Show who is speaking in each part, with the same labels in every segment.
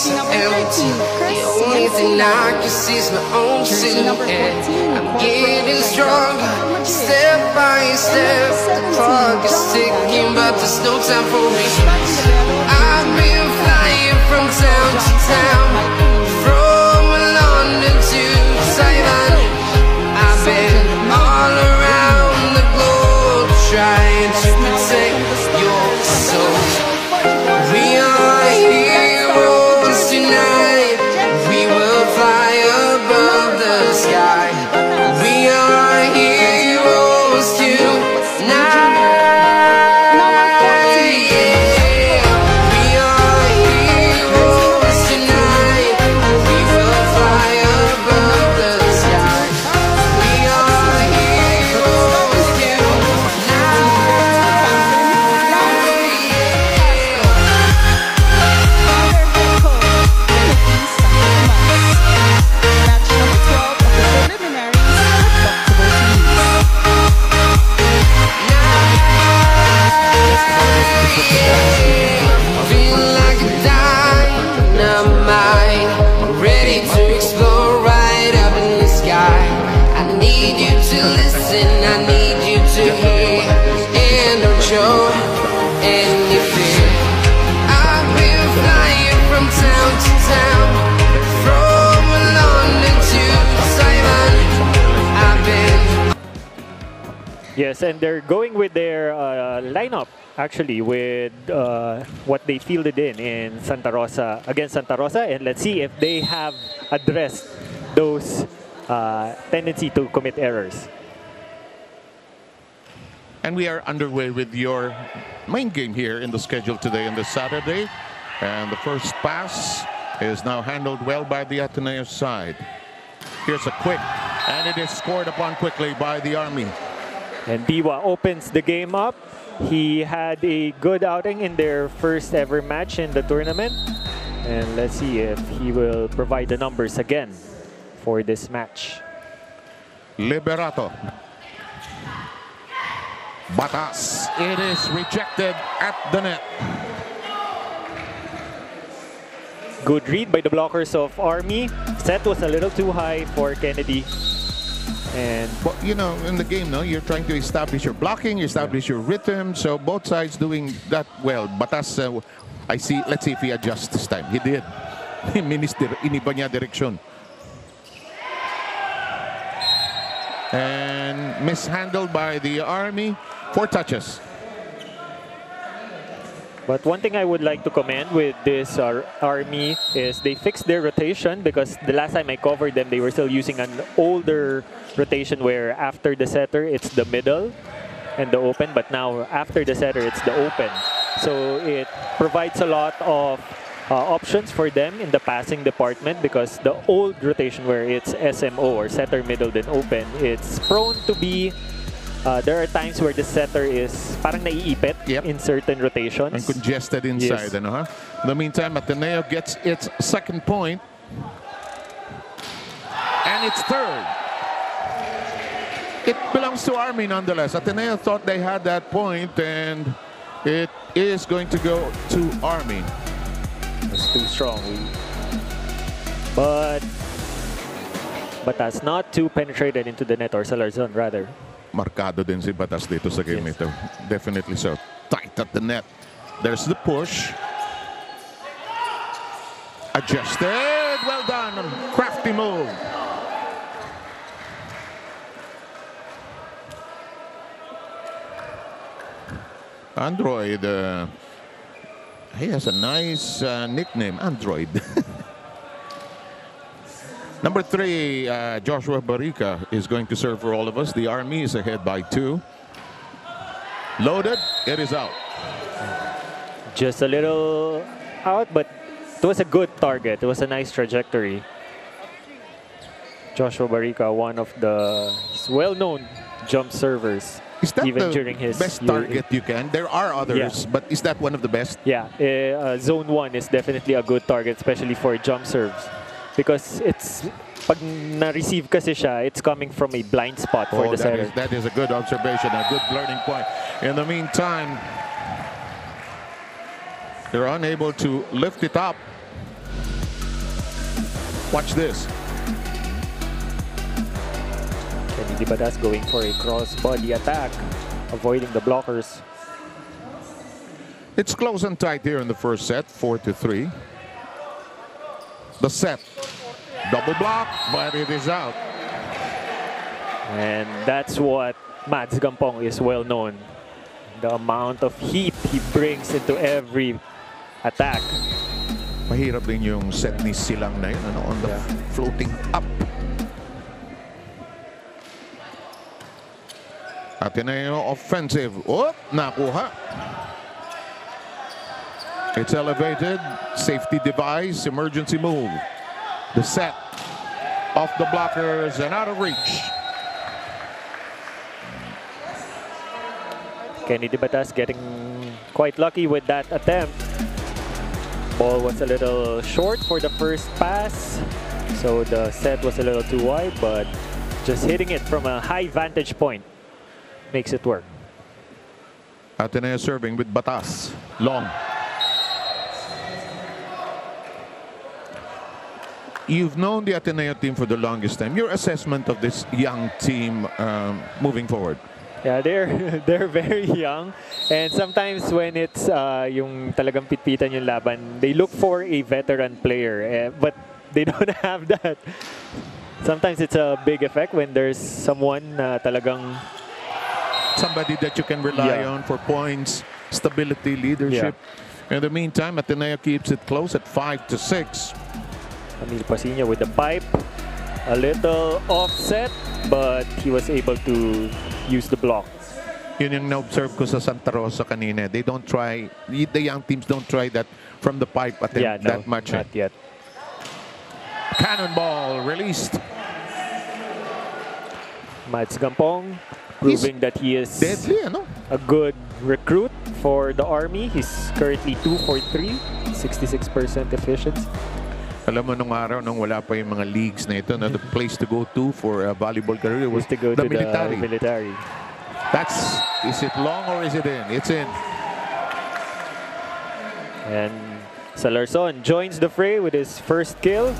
Speaker 1: so empty. The only thing I can see is my own silhouette. I'm getting stronger, step by step. The clock is ticking, but there's no time for me. I've been flying from town to town, from London to Taiwan. I've been all around the globe trying to protect your soul. We are heroes tonight. We will fly above the sky. We are heroes tonight.
Speaker 2: Yes, and they're going with their lineup, actually, with what they fielded in Santa Rosa, against Santa Rosa. And let's see if they have addressed those tendency to commit errors.
Speaker 3: And we are underway with your main game here in the schedule today on this Saturday. And the first pass is now handled well by the Ateneo side. Here's a quick, and it is scored upon quickly by the Army.
Speaker 2: And Biwa opens the game up. He had a good outing in their first ever match in the tournament. And let's see if he will provide the numbers again for this match.
Speaker 3: Liberato. Batas. It is rejected at the net.
Speaker 2: Good read by the blockers of Army. Set was a little too high for Kennedy. And
Speaker 3: well, you know, in the game, no, you're trying to establish your blocking, establish your rhythm. So both sides doing that well. Batas, I see. Let's see if he adjusts this time. He did. Iniba niya direksyon. And mishandled by the Army. 4 touches.
Speaker 2: But one thing I would like to commend with this Army is they fixed their rotation, because the last time I covered them, they were still using an older rotation where after the setter, it's the middle and the open. But now, after the setter, it's the open. So it provides a lot of options for them in the passing department, because the old rotation where it's SMO or setter, middle, then open, it's prone to be there are times where the setter is parang naiipit in certain rotations.
Speaker 3: And congested inside.
Speaker 2: Yes.
Speaker 3: In the meantime, Ateneo gets its second point. And it's third. It belongs to Army nonetheless. Ateneo thought they had that point, and it is going to go to Army.
Speaker 2: It's too strong. But that's not too penetrated into the net, or cellar zone rather.
Speaker 3: Markado din si Batas dito sa game ito. Definitely so. Tight at the net. There's the push. Adjusted. Well done. Crafty move. Android. He has a nice nickname. Android. Number 3, Joshua Barica is going to serve for all of us. The Army is ahead by 2. Loaded. It is out.
Speaker 2: Just a little out, but it was a good target. It was a nice trajectory. Joshua Barica, one of the well-known jump servers.
Speaker 3: Is that
Speaker 2: even
Speaker 3: the
Speaker 2: during his
Speaker 3: best target you can? There are others, but is that one of the best?
Speaker 2: Yeah, Zone 1 is definitely a good target, especially for jump serves. Because it's, pag na-receive kasi siya, it's coming from a blind spot for the setter.
Speaker 3: That is a good observation, a good learning point. In the meantime, they're unable to lift it up. Watch this.
Speaker 2: Kenny Batas going for a cross-body attack, avoiding the blockers.
Speaker 3: It's close and tight here in the first set, 4-3. The set, double block, but it is out.
Speaker 2: And that's what Mads Gampong is well known. The amount of heat he brings into every attack.
Speaker 3: Mahirap din yung set ni Silang na yun, on the floating up. Ateneo offensive. Oh, nakuha. It's elevated. Safety device, emergency move. The set off the blockers and out of reach.
Speaker 2: Kenny Batas getting quite lucky with that attempt. Ball was a little short for the first pass, so the set was a little too wide, but just hitting it from a high vantage point makes it work.
Speaker 3: Ateneo serving with Batas. Long. You've known the Ateneo team for the longest time. Your assessment of this young team moving forward?
Speaker 2: Yeah, they're very young, and sometimes when it's yung talagang pitpitan yung laban, they look for a veteran player, but they don't have that. Sometimes it's a big effect when there's someone talagang
Speaker 3: somebody that you can rely on for points, stability, leadership. In the meantime, Ateneo keeps it close at 5-6.
Speaker 2: Camille Pasiño with the pipe, a little offset, but he was able to use the block.
Speaker 3: Yun yung na-observe ko sa Santa Rosa kanina. They don't try, the young teams don't try that from the pipe attempt that much.
Speaker 2: Not yet.
Speaker 3: Cannonball released.
Speaker 2: Mads Gampong proving that he is
Speaker 3: deadly, ano?
Speaker 2: A good recruit for the Army. He's currently 2 for 3, 66% efficiency.
Speaker 3: Alam mo, nung araw, nung wala pa yung mga leagues na ito, the place to go to for a volleyball career was
Speaker 2: to go
Speaker 3: the
Speaker 2: to
Speaker 3: military.
Speaker 2: The military.
Speaker 3: Is it long or is it in? It's in.
Speaker 2: And Salarson joins the fray with his first kill.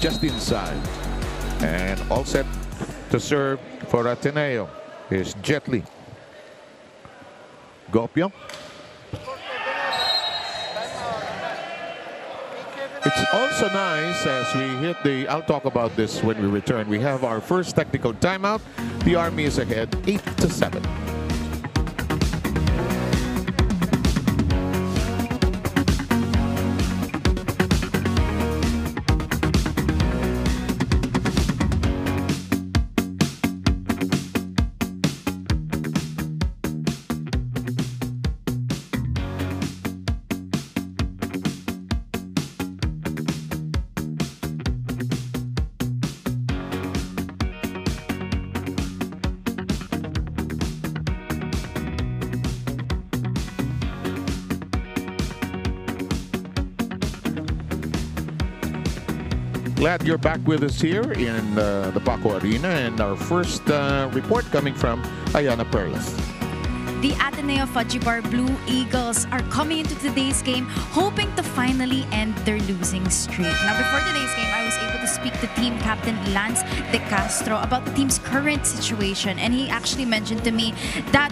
Speaker 3: Just inside. And all set to serve for Ateneo is Jetli. Gopio. It's also nice as we hit the, I'll talk about this when we return. We have our first technical timeout. The Army is ahead 8-7. Glad you're back with us here in the Paco Arena, and our first report coming from Ayana Perlas.
Speaker 4: The Ateneo-Fudgee Barr Blue Eagles are coming into today's game hoping to finally end their losing streak. Now, before today's game, I was able to speak to team captain Lance De Castro about the team's current situation, and he actually mentioned to me that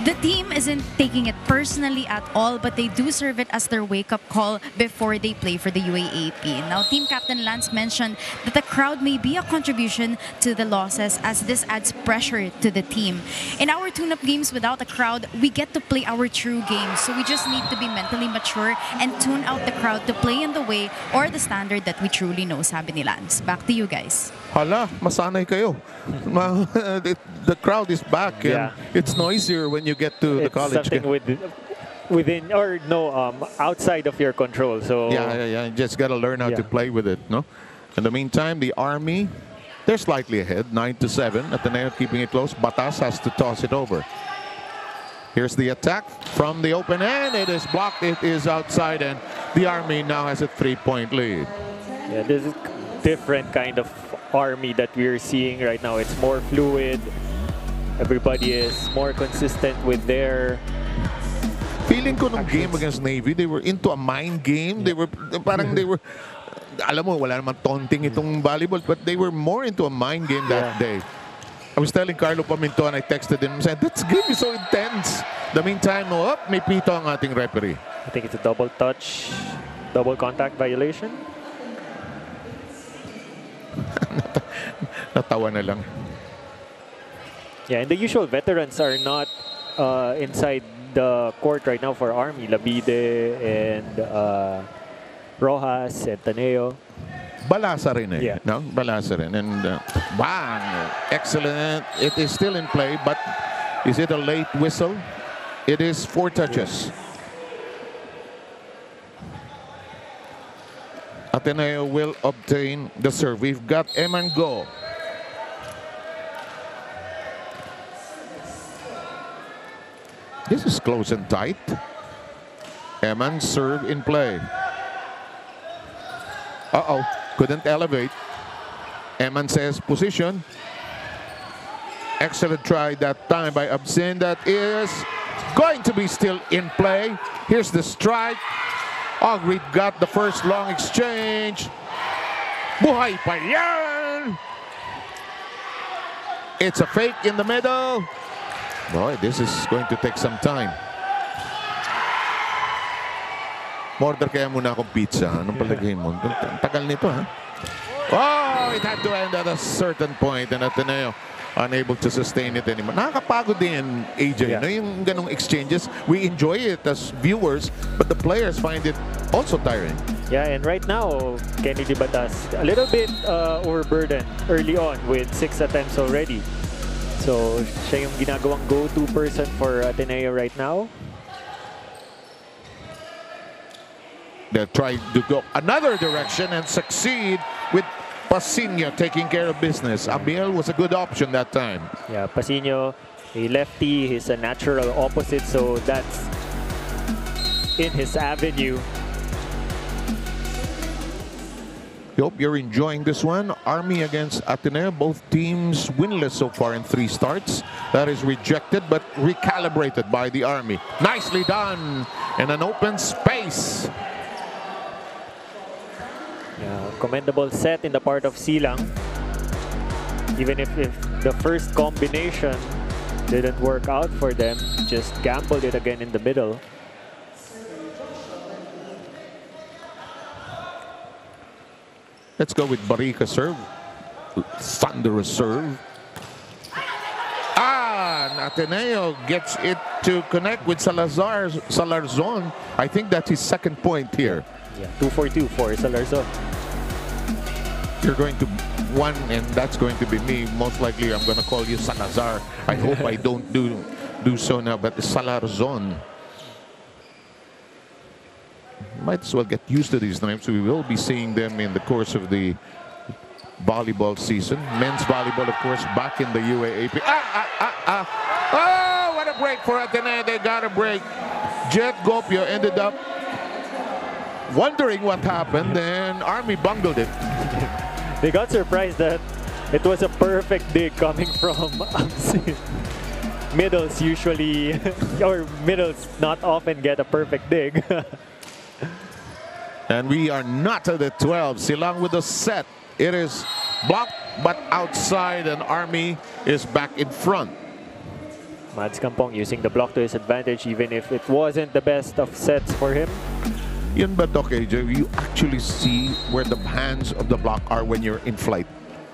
Speaker 4: the team isn't taking it personally at all, but they do serve it as their wake-up call before they play for the UAAP. Now, team captain Lance mentioned that the crowd may be a contribution to the losses, as this adds pressure to the team. In our tune-up games without a crowd, we get to play our true game, so we just need to be mentally mature and tune out the crowd to play in the way or the standard that we truly know, sabi ni Lance. Back to you guys.
Speaker 3: Hala, masanay kayo. The crowd is back, and it's noisier when you get to the college.
Speaker 2: It's something within or no outside of your control. So
Speaker 3: you just gotta learn how to play with it. No. In the meantime, the Army, they're slightly ahead, 9-7. Ateneo keeping it close. Batas has to toss it over. Here's the attack from the open end. It is blocked. It is outside, and the Army now has a 3-point lead.
Speaker 2: Yeah, this is different kind of Army that we're seeing right now. It's more fluid. Everybody is more consistent with their
Speaker 3: Feeling ko nung game against Navy, they were into a mind game. They were, parang they were, alam mo, wala naman taunting itong volleyball, but they were more into a mind game that day. I was telling Carlo Paminto and I texted him and said, this game is so intense. The meantime, may pito ang ating referee.
Speaker 2: I think it's a double touch, double contact violation.
Speaker 3: Natawa na lang.
Speaker 2: Yeah, and the usual veterans are not inside the court right now for Army. Labide and Rojas and Ateneo.
Speaker 3: Balasa rin eh.
Speaker 2: Yeah.
Speaker 3: No? Balasa rin. And bang! Excellent. It is still in play, but is it a late whistle? It is 4 touches. Ateneo will obtain the serve. We've got Eman Go. This is close and tight. Eman serve in play. Uh-oh. Couldn't elevate. Eman says position. Excellent try that time by Absin. That is going to be still in play. Here's the strike. Ogrid got the first long exchange. Buhay pa yan! It's a fake in the middle. Boy, this is going to take some time. Order kaya muna akong pizza. Anong palagay mo? Tagal nito, ha? Oh, it had to end at a certain point, and Ateneo unable to sustain it anymore. Nakakapagod din, AJ. No? Yung ganong exchanges, we enjoy it as viewers, but the players find it also tiring.
Speaker 2: Yeah, and right now, Kennedy Batas, a little bit overburdened early on with 6 attempts already. So, siya yung ginagawang go-to person for Ateneo right now.
Speaker 3: They tried to go another direction and succeed with Pasino taking care of business. Abiel was a good option that time.
Speaker 2: Yeah, Pasino, a lefty, he's a natural opposite, so that's in his avenue.
Speaker 3: I hope you're enjoying this one. Army against Ateneo, both teams winless so far in 3 starts. That is rejected but recalibrated by the Army. Nicely done in an open space.
Speaker 2: Yeah, commendable set in the part of Silang. Even if the first combination didn't work out for them, just gambled it again in the middle.
Speaker 3: Let's go with Barica serve. Thunderous serve. And Ateneo gets it to connect with Salarzon. I think that's his second point here.
Speaker 2: Yeah, 2 for 2 for Salarzon.
Speaker 3: You're going to one, and that's going to be me. Most likely, I'm going to call you Salazar. I hope I don't do so now, but Salarzon. Might as well get used to these names. We will be seeing them in the course of the volleyball season. Men's volleyball, of course, back in the UAAP. Oh, what a break for Ateneo. They got a break. Jet Gopio ended up wondering what happened, and Army bungled it.
Speaker 2: They got surprised that it was a perfect dig coming from Absin. Middles usually, or middles not often get a perfect dig.
Speaker 3: And we are not at the 12. Silang with the set. It is blocked, but outside, and Army is back in front.
Speaker 2: Mads Kampong using the block to his advantage, even if it wasn't the best of sets for him.
Speaker 3: Yun ba, Doc AJ, you actually see where the hands of the block are when you're in flight.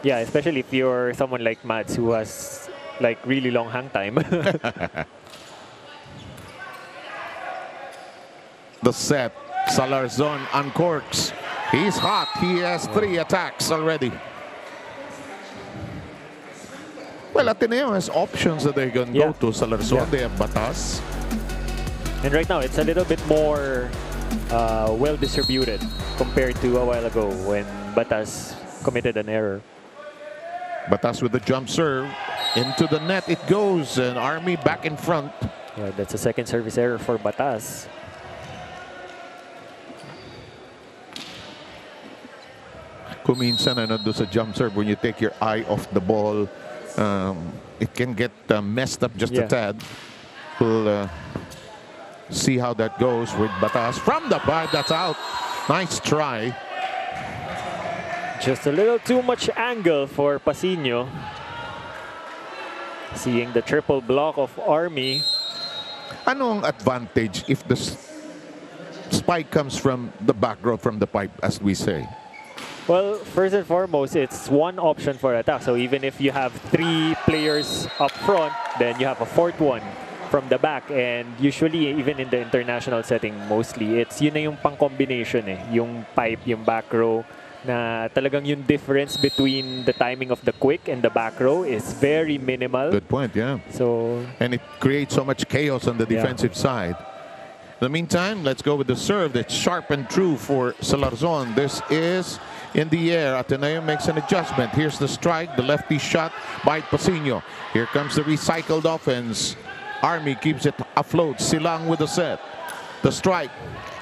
Speaker 2: Yeah, especially if you're someone like Mads who has like really long hang time.
Speaker 3: The set. Salarzon uncorks. He's hot. He has 3 attacks already. Well, Ateneo has options that they can go to. Salarzon, they have Batas.
Speaker 2: And right now, it's a little bit more well distributed compared to a while ago when Batas committed an error.
Speaker 3: Batas with the jump serve. Into the net it goes, and Army back in front.
Speaker 2: Yeah, that's a second service error for Batas.
Speaker 3: Kung minsan doon sa jump serve, when you take your eye off the ball, it can get messed up just a tad. Will see how that goes with Batas. From the bar, that's out. Nice try.
Speaker 2: Just a little too much angle for Pasino. Seeing the triple block of Army.
Speaker 3: Anong advantage if the spike comes from the back row, from the pipe, as we say?
Speaker 2: Well, first and foremost, it's one option for attack. So even if you have 3 players up front, then you have a 4th one from the back. And usually, even in the international setting, mostly, it's yun na yung pang-combination eh. Yung pipe, yung back row, na talagang yung difference between the timing of the quick and the back row is very minimal.
Speaker 3: Good point, yeah.
Speaker 2: So,
Speaker 3: and it creates so much chaos on the defensive side. In the meantime, let's go with the serve. That's sharp and true for Salarzon. This is in the air. Ateneo makes an adjustment. Here's the strike, the lefty shot by Pasino. Here comes the recycled offense. Army keeps it afloat. Silang with the set. The strike.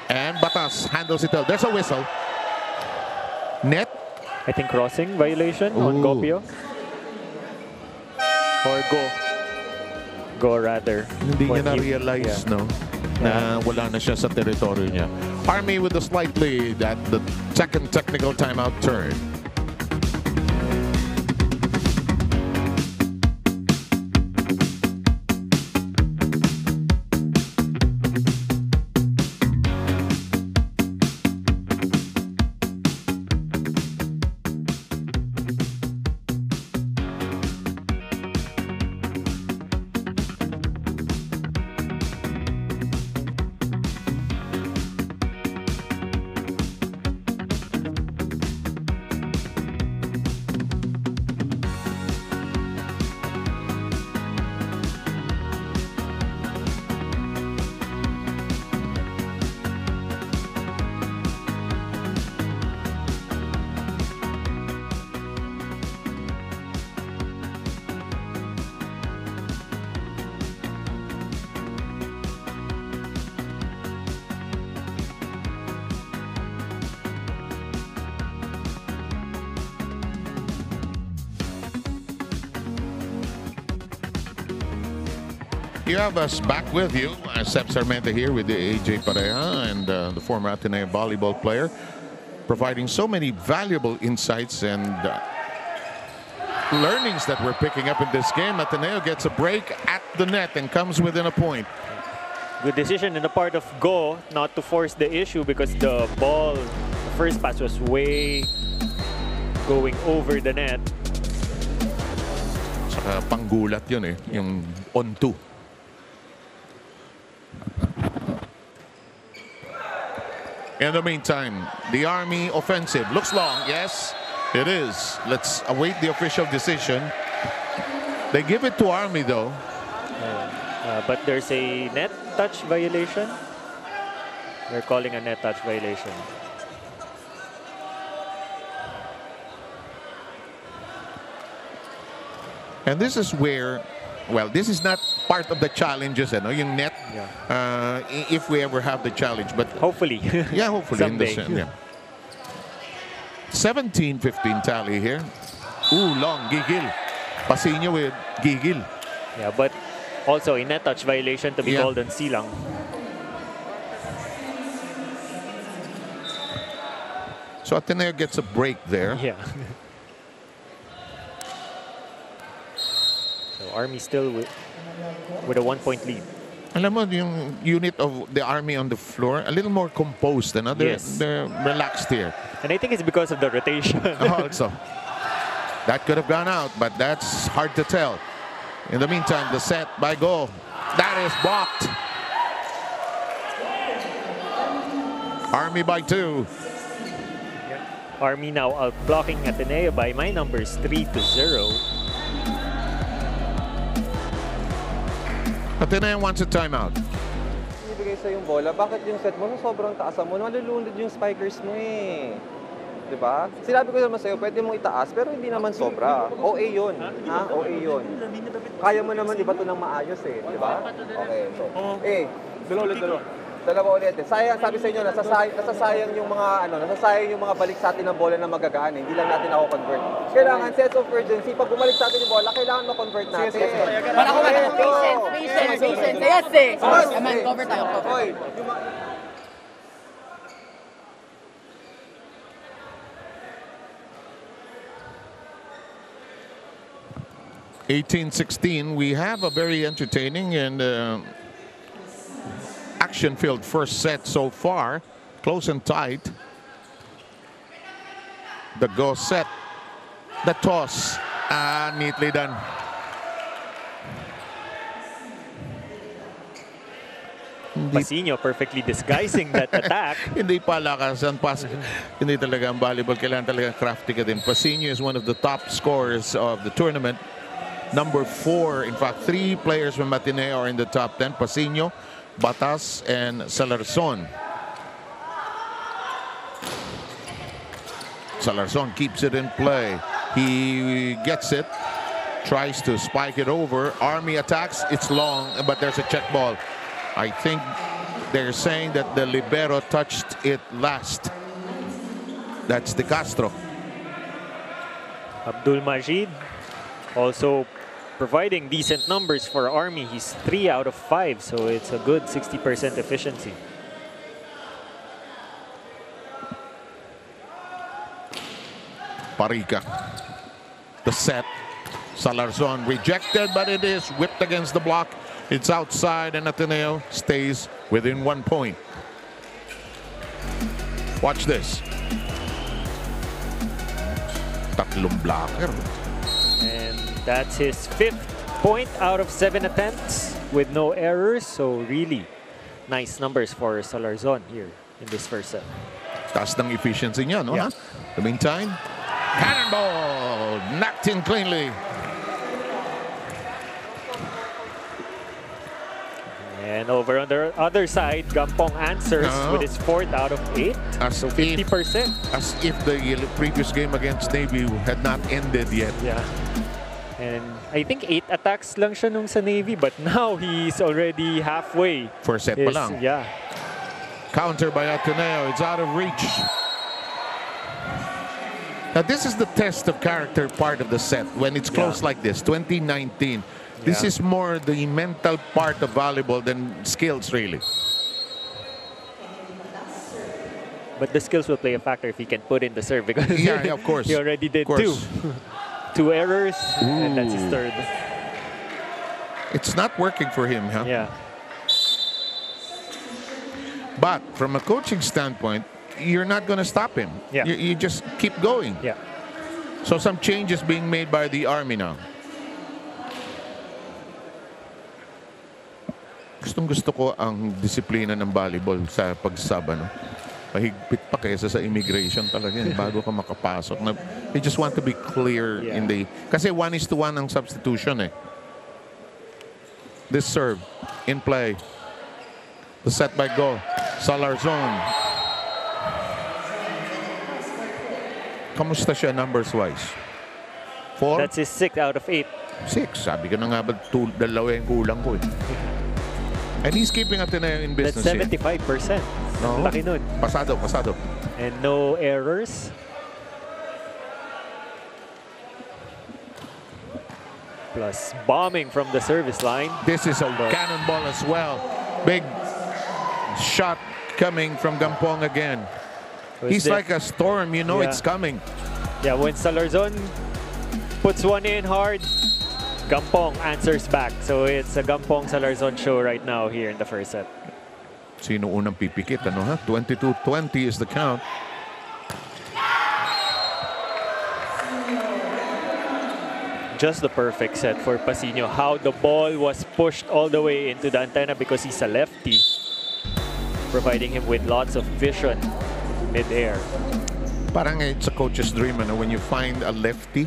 Speaker 3: And Batas handles it well. There's a whistle. Net.
Speaker 2: I think crossing violation on Gopio. Or go. Go rather.
Speaker 3: Hindi niya na-realize, no? Na wala na siya sa teritoryo niya. Army with a slight lead at the second technical timeout turn. You have us back with you. Sep Sarmenta here with the AJ Pareja and the former Ateneo volleyball player, providing so many valuable insights and learnings that we're picking up in this game. Ateneo gets a break at the net and comes within a point.
Speaker 2: Good decision in the part of Go not to force the issue because the ball, the first pass was way going over the net.
Speaker 3: Saka panggulat yun eh, yung on-2. In the meantime, the Army offensive looks long. Yes, it is. Let's await the official decision. They give it to Army though.
Speaker 2: But there's a net touch violation. They're calling a net touch violation.
Speaker 3: And this is where, well, this is not part of the challenges, you know, yung net.
Speaker 2: Yeah.
Speaker 3: If we ever have the challenge, but
Speaker 2: hopefully.
Speaker 3: Yeah, hopefully.
Speaker 2: Someday.
Speaker 3: 17-15 tally here. Ooh, long gigil. Pasino with gigil.
Speaker 2: Yeah, but also a net touch violation to be called on Silang.
Speaker 3: So Ateneo gets a break there.
Speaker 2: Yeah. So Army still with a 1-point lead.
Speaker 3: Alam mo, yung unit of the Army on the floor, a little more composed. They're relaxed here.
Speaker 2: And I think it's because of the rotation.
Speaker 3: Also. That could have gone out, but that's hard to tell. In the meantime, the set by Go. That is blocked. Army by 2.
Speaker 2: Yeah. Army now out blocking Ateneo by my numbers 3-0.
Speaker 3: Ateneo wants a timeout.
Speaker 5: Ibigay sa yung bola, bakit yung set mo sobrang taas mo? Nalulunod yung spikers mo eh. Diba? Sinabi ko naman sa'yo, pwede mong itaas, pero hindi naman sobra. OA yun. Ha? OA yun. Kaya mo naman iba ito ng maayos eh. Diba? Okay. So, dalawa. dalawa ulit. Sayang, sabi sa inyo, nasasayang yung mga nasasayang yung mga balik sa atin ng bola na magagaan. Hindi lang natin ako convert. Kailangan sense of urgency. Pag bumalik sa atin yung bola, kailangan ma-convert natin.
Speaker 6: Para ko patience. Yes, eh. Aman, cover tayo.
Speaker 5: Oy,
Speaker 3: 18-16, we have a very entertaining and action-filled first set so far. Close and tight. The go set. The toss. Neatly done.
Speaker 2: Pasinho perfectly disguising that attack.
Speaker 3: Hindi palakasan pas. Hindi talaga ang volleyball. Kailangan talaga crafty ka din. Pasinho is one of the top scorers of the tournament. Number 4, in fact, 3 players from Ateneo are in the top 10. Pasinho, Batas, and Salarzon. Salarzon keeps it in play. He gets it, tries to spike it over. Army attacks, it's long, but there's a check ball. I think they're saying that the libero touched it last. That's De Castro.
Speaker 2: Abdul Majid also providing decent numbers for Army. He's 3 out of 5, so it's a good 60% efficiency.
Speaker 3: Parica. The set. Salarzon rejected, but it is whipped against the block. It's outside, and Ateneo stays within 1 point. Watch this. Tatlong blocker.
Speaker 2: And that's his 5th point out of 7 attempts with no errors. So really nice numbers for Salarzon here in this first set.
Speaker 3: Taas ng efficiency niya, no?
Speaker 2: Yeah.
Speaker 3: In the meantime, cannonball knocked in cleanly.
Speaker 2: And over on the other side, Gampong answers with his 4th out of 8. So 50%.
Speaker 3: As if the previous game against Navy had not ended yet.
Speaker 2: Yeah. And I think 8 attacks lang siya nung sa Navy, but now he's already halfway.
Speaker 3: First set pa lang.
Speaker 2: Yeah.
Speaker 3: Counter by Ateneo. It's out of reach. Now this is the test of character part of the set when it's close like this. 2019. This is more the mental part of volleyball than skills, really.
Speaker 2: But the skills will play a factor if he can put in the serve, because
Speaker 3: of course.
Speaker 2: he already did 2. 2 errors, and that's his 3rd.
Speaker 3: It's not working for him, huh?
Speaker 2: Yeah.
Speaker 3: But from a coaching standpoint, you're not going to stop him.
Speaker 2: Yeah.
Speaker 3: You just keep going.
Speaker 2: Yeah.
Speaker 3: So some changes being made by the Army now. Gustong-gusto ko ang disiplina ng volleyball sa pagsaba, no? Mahigpit pa kaysa sa immigration talaga bago ka makapasok. They just want to be clear in the... Kasi 1:1 ang substitution eh. This serve in play. The set by Go. Salarzon. Kamusta siya numbers-wise? 4?
Speaker 2: That's his 6 out of 8.
Speaker 3: 6. Sabi ko na nga ba, 2, dalawa yung kulang ko eh. And he's keeping Ateneo in business.
Speaker 2: That's 75%.
Speaker 3: No?
Speaker 2: Laki nun.
Speaker 3: Pasado.
Speaker 2: And no errors. Plus bombing from the service line.
Speaker 3: This is a cannonball as well. Big shot coming from Gampong again. He's like a storm, you know it's coming.
Speaker 2: Yeah, when Salarzon puts one in hard, Gampong answers back. So it's a Gampong-Salarzon show right now here in the first set.
Speaker 3: Sino unang pipikit, ano ha? 22-20 is the count.
Speaker 2: Just the perfect set for Pasinho. How the ball was pushed all the way into the antenna because he's a lefty, providing him with lots of vision mid-air.
Speaker 3: Parang it's a coach's dream, ano? When you find a lefty.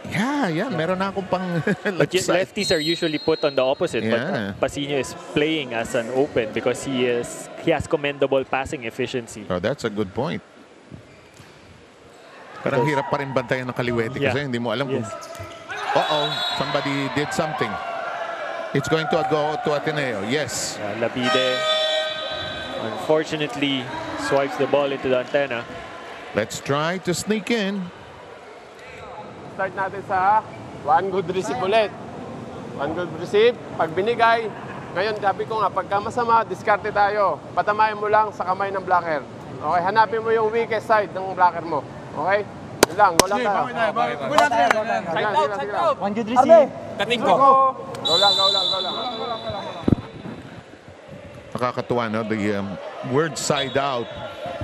Speaker 3: Yeah. Meron na akong pang
Speaker 2: But lefties are usually put on the opposite. But Pasinho is playing as an open because he has commendable passing efficiency.
Speaker 3: Oh, that's a good point. Parang hirap pa rin bantayan ng kaliwete kasi hindi mo alam kung... somebody did something. It's going to go to Ateneo. Yes.
Speaker 2: Labide. Unfortunately, swipes the ball into the antenna.
Speaker 3: Let's try to sneak in.
Speaker 7: Start natin sa one good receive ulit. One good receive. Pag binigay, ngayon sabi ko nga, pagka masama, diskarte tayo. Patamayin mo lang sa kamay ng blocker. Okay, hanapin mo yung weakest side ng blocker mo. Okay? Yun lang, go lang tayo. Side out.
Speaker 6: One good receive.
Speaker 7: Katinko. Go lang.
Speaker 3: Nakakatuwa, no? The word side out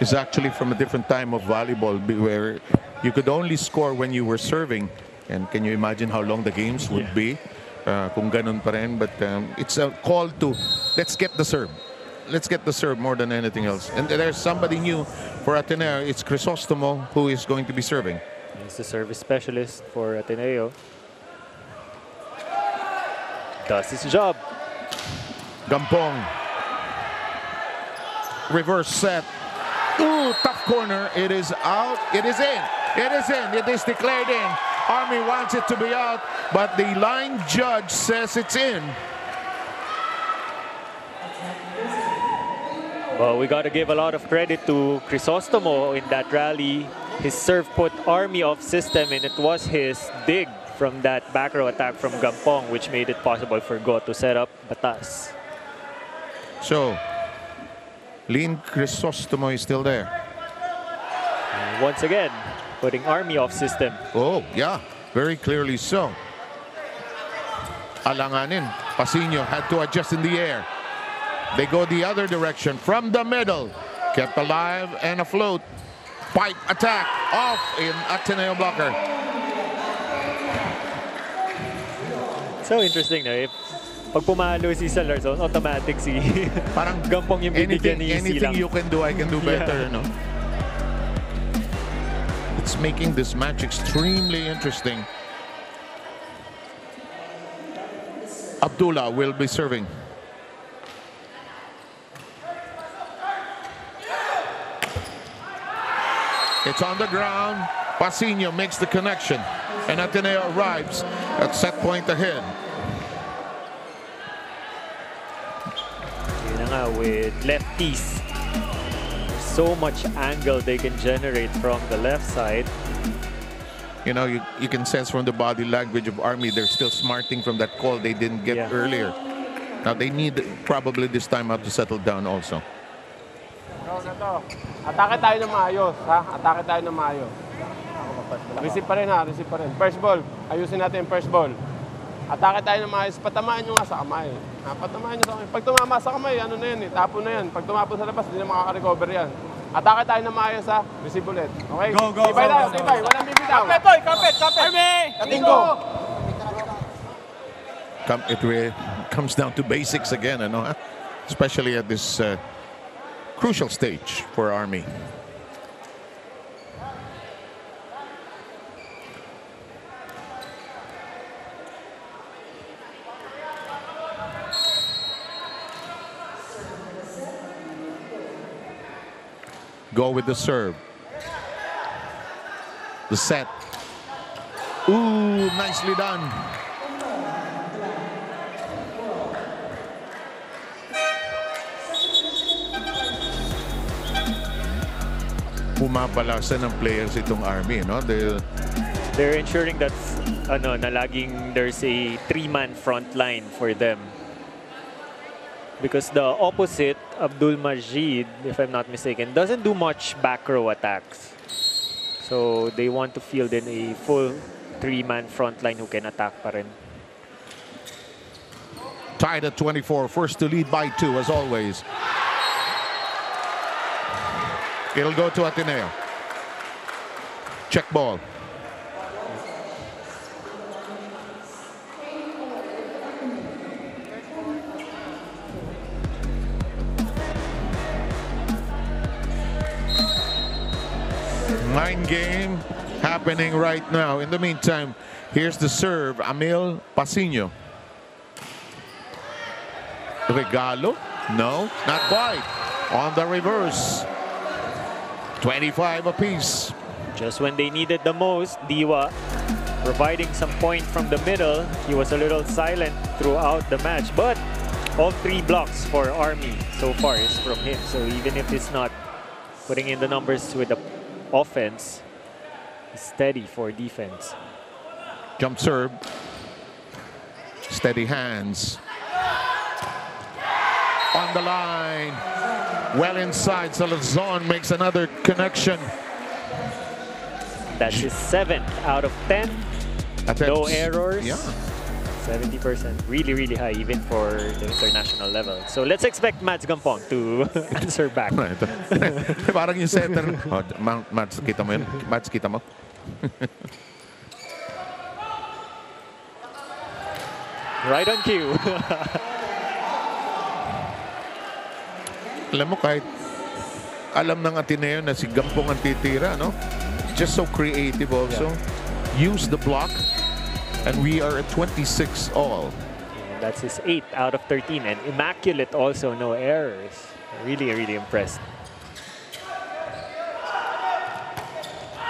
Speaker 3: is actually from a different time of volleyball where you could only score when you were serving. And can you imagine how long the games would be? Kung ganun pa rin. But it's a call to, let's get the serve. Let's get the serve more than anything else. And there's somebody new for Ateneo. It's Crisostomo who is going to be serving.
Speaker 2: He's the service specialist for Ateneo. Does his job.
Speaker 3: Gampong. Reverse set. Ooh, tough corner. It is out. It is in. It is in. It is declared in. Army wants it to be out, but the line judge says it's in.
Speaker 2: Well, we got to give a lot of credit to Crisostomo in that rally. His serve put Army off system, and it was his dig from that back row attack from Gampong which made it possible for Go to set up Batas.
Speaker 3: So, Lynn Crisostomo is still there.
Speaker 2: And once again, putting Army off system.
Speaker 3: Oh, yeah, very clearly so. Alanganin. Pasino had to adjust in the air. They go the other direction from the middle. Kept alive and afloat. Pipe attack off in Ateneo blocker.
Speaker 2: So interesting na. If pag pumalo si Salarzon, automatic si
Speaker 3: Parang
Speaker 2: Gampong yung binigyan ni
Speaker 3: anything
Speaker 2: Silang.
Speaker 3: you can do, I can do better.
Speaker 2: Yeah.
Speaker 3: No? It's making this match extremely interesting. Abdullah will be serving. It's on the ground. Pasino makes the connection. And Ateneo arrives at set point ahead.
Speaker 2: Yun na nga, with lefties. So much angle they can generate from the left side.
Speaker 3: You know, you can sense from the body language of Army, they're still smarting from that call they didn't get earlier. Now they need probably this time out to settle down also.
Speaker 7: Atake tayo ng maayos, ha? Atake tayo ng maayos. Receive pa rin, ha? Receive pa rin. First ball. Ayusin natin yung first ball. Atake tayo ng maayos. Patamaan nyo nga sa kamay. Ha? Patamaan nyo sa kamay. Pag tumama sa kamay, ano na yan, eh? Tapo na yan. Pag tumapon sa labas, hindi na makaka-recover yan. Atake tayo ng maayos, ha? Receive ulit. Okay?
Speaker 6: Go.
Speaker 7: Ibay tayo, ibay. Walang bibitaw. Kapit! Army! Katinko!
Speaker 3: It really comes down to basics again, ano? Especially at this crucial stage for Army. Go with the serve. The set. Ooh, nicely done. Pumapalasan ng players itong Army, no?
Speaker 2: They're ensuring that na laging there's a three-man front line for them. Because the opposite, Abdul Majid, if I'm not mistaken, doesn't do much back row attacks. So they want to field in a full three-man front line who can attack pa rin.
Speaker 3: Tied at 24, first to lead by 2 as always. It'll go to Ateneo. Check ball. Mind game happening right now. In the meantime, here's the serve. Amil Pasino. Regalo? No, not quite. On the reverse. 25 apiece.
Speaker 2: Just when they needed the most, Diwa providing some point from the middle. He was a little silent throughout the match, but All 3 blocks for Army so far is from him. So even if he's not putting in the numbers with the offense, he's steady for defense.
Speaker 3: Jump serve. Steady hands. On the line. Well inside. Salazon makes another connection.
Speaker 2: That's his 7th out of 10.
Speaker 3: Attempts.
Speaker 2: No errors.
Speaker 3: Yeah.
Speaker 2: 70%. Really, really high even for the international level. So let's expect Mads Gampong to answer back.
Speaker 3: Parang yung setter. Oh, Mads, kita mo yun? Mads, kita mo?
Speaker 2: Right on cue.
Speaker 3: Alam mo, kahit alam ng Ateneo na si Gampong ang titira, no? Just so creative also. Yeah. Use the block. And we are at 26 all.
Speaker 2: And that's his 8th out of 13. And immaculate also, no errors. Really, really impressed.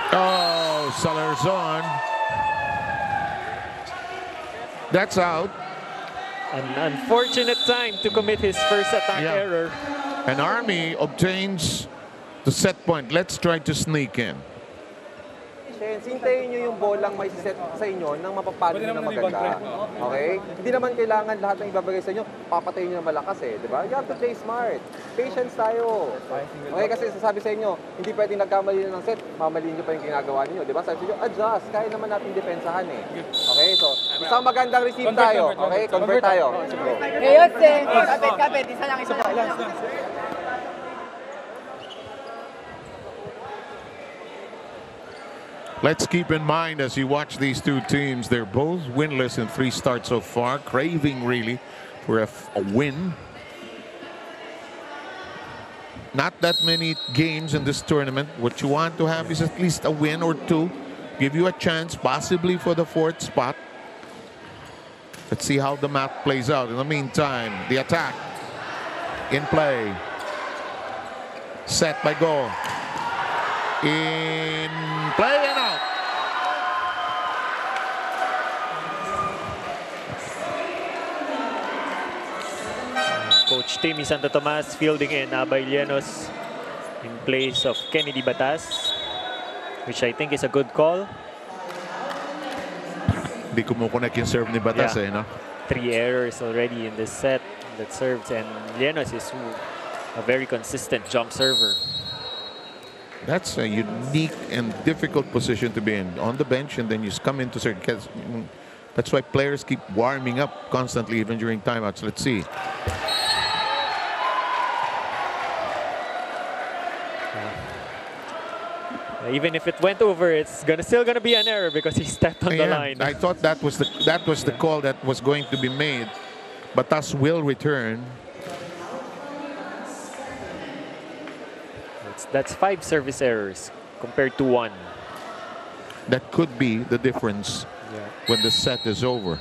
Speaker 3: Oh, Salazon. That's out.
Speaker 2: An unfortunate time to commit his first attack error.
Speaker 3: And Army obtains the set point. Let's try to sneak in.
Speaker 5: Sintayin nyo yung bolang may set sa inyo nang mapapalo nyo na maganda. Okay? Hindi naman kailangan lahat ng ibabagay sa inyo, papatayin nyo na malakas eh. Diba? You have to play smart. Patience tayo. Okay? Kasi sasabi sa inyo, hindi pwedeng nagkamali na ng set, mamaliin nyo pa yung ginagawa ninyo. Diba? Sabi sa inyo, adjust. Kaya naman natin depensahan eh. Okay? So, isang magandang receive tayo. Okay? Convert tayo.
Speaker 6: Hey, Jose! Kapit. Isa lang.
Speaker 3: Let's keep in mind as you watch these two teams, they're both winless in 3 starts so far, craving really for a win. Not that many games in this tournament. What you want to have is at least a win or 2. Give you a chance possibly for the 4th spot. Let's see how the math plays out. In the meantime, the attack in play. Set by Go. In play and out.
Speaker 2: Coach Timmy Santo Tomas fielding in Abay Llenos in place of Kennedy Batas, which I think is a good call.
Speaker 3: Hindi kumukonek yung serve ni Batas eh, no?
Speaker 2: 3 errors already in this set that serves, and Llenos is a very consistent jump server.
Speaker 3: That's a unique and difficult position to be in. On the bench, and then you come into serve. That's why players keep warming up constantly, even during timeouts. Let's see.
Speaker 2: Even if it went over, it's still gonna be an error because he stepped on the line.
Speaker 3: I thought that was the call that was going to be made. Batas will return.
Speaker 2: That's 5 service errors compared to 1.
Speaker 3: That could be the difference when the set is over.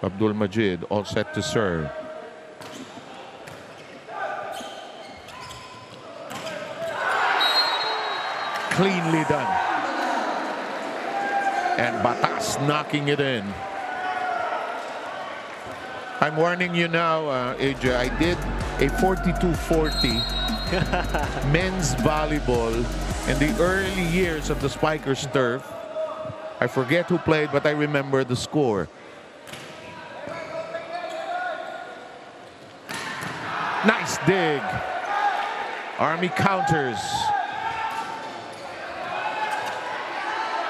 Speaker 3: Abdul Majid all set to serve. Cleanly done. And Batas knocking it in. I'm warning you now, AJ, I did a 42-40 men's volleyball in the early years of the Spikers turf. I forget who played, but I remember the score. Nice dig. Army counters.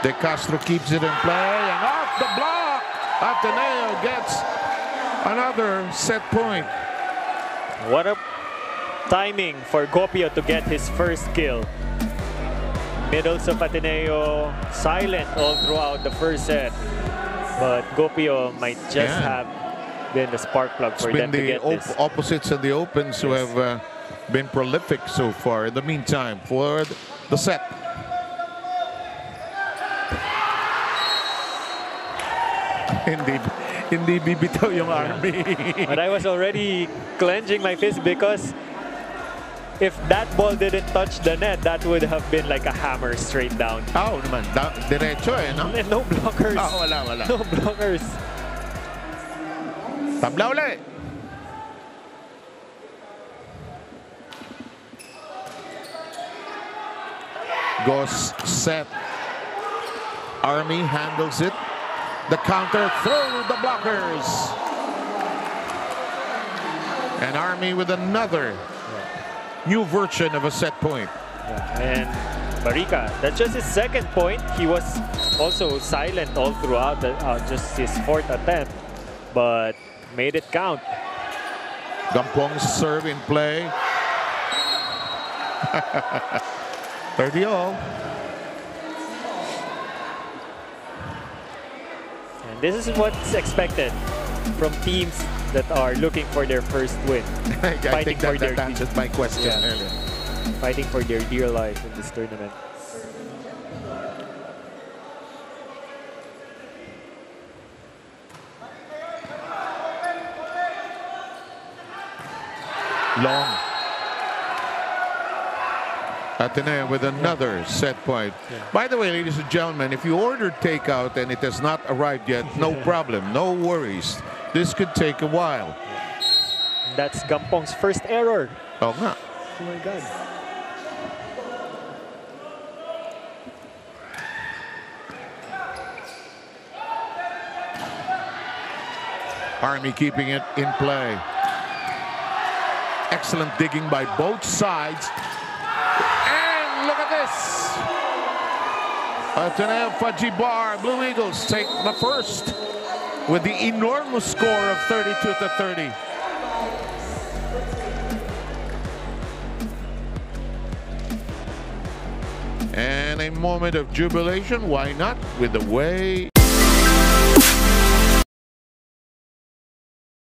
Speaker 3: De Castro keeps it in play, and off the block, Ateneo gets another set point.
Speaker 2: What a timing for Gopio to get his first kill. Middles of Ateneo silent all throughout the first set, but Gopio might just have been the spark plug for them to get this.
Speaker 3: Opposites and the opens who have been prolific so far. In the meantime, for the set. Hindi bibitaw yung Army.
Speaker 2: But I was already clenching my fist because if that ball didn't touch the net, that would have been like a hammer straight down.
Speaker 3: Naman. Diretso eh, no?
Speaker 2: No blockers.
Speaker 3: Wala.
Speaker 2: No blockers.
Speaker 3: Tabla uli. Goes set. Army handles it. The counter through the blockers. And Army with another new version of a set point.
Speaker 2: Yeah. And Barrica, that's just his second point. He was also silent all throughout, just his fourth attempt, but made it count.
Speaker 3: Gampong's serve in play. 30 all.
Speaker 2: And this is what's expected from teams that are looking for their first win.
Speaker 3: I think that answered my question earlier.
Speaker 2: Fighting for their dear life in this tournament.
Speaker 3: Long. Ateneo with another set point. By the way, ladies and gentlemen, if you ordered takeout and it has not arrived yet, no problem, no worries. This could take a while.
Speaker 2: That's Gampong's first error.
Speaker 3: Oh, nga.
Speaker 2: Oh my God.
Speaker 3: Army keeping it in play. Excellent digging by both sides. And look at this. Ateneo-Fudgee Barr, Blue Eagles take the first with the enormous score of 32-30. And a moment of jubilation, why not, with the way